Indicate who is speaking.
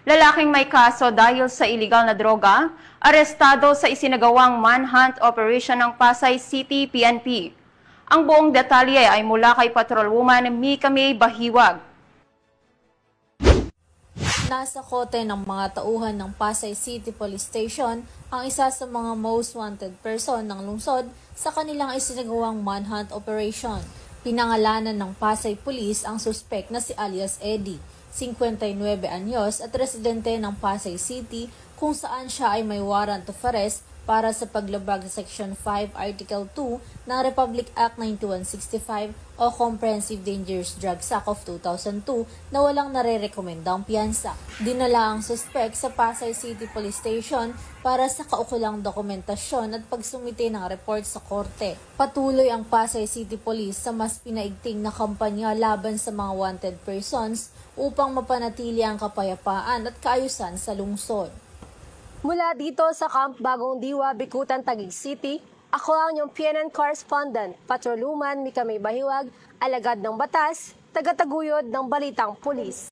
Speaker 1: Lalaking may kaso dahil sa iligal na droga, arestado sa isinagawang manhunt operation ng Pasay City PNP. Ang buong detalye ay mula kay Patrolwoman Mika May Bahiwag.
Speaker 2: Nasa kote ng mga tauhan ng Pasay City Police Station ang isa sa mga most wanted person ng lungsod sa kanilang isinagawang manhunt operation. Pinangalanan ng Pasay Police ang suspect na si alias Eddie, 59 anyos at residente ng Pasay City kung saan siya ay may warrant of arrest para sa paglabag sa Section 5 Article 2 ng Republic Act 9165 o Comprehensive Dangerous Drugs Act of 2002 na walang nare-rekomendang piyansa. Dinala ang suspect sa Pasay City Police Station para sa kaukulang dokumentasyon at pagsumite ng report sa korte. Patuloy ang Pasay City Police sa mas pinaigting na kampanya laban sa mga wanted persons upang mapanatili ang kapayapaan at kaayusan sa lungsod.
Speaker 3: Mula dito sa Camp Bagong Diwa, Bicutan, Taguig City, ako ang inyong PNN correspondent, Patrolwoman Mika May Bahiwag, alagad ng batas, tagataguyod ng Balitang Pulis.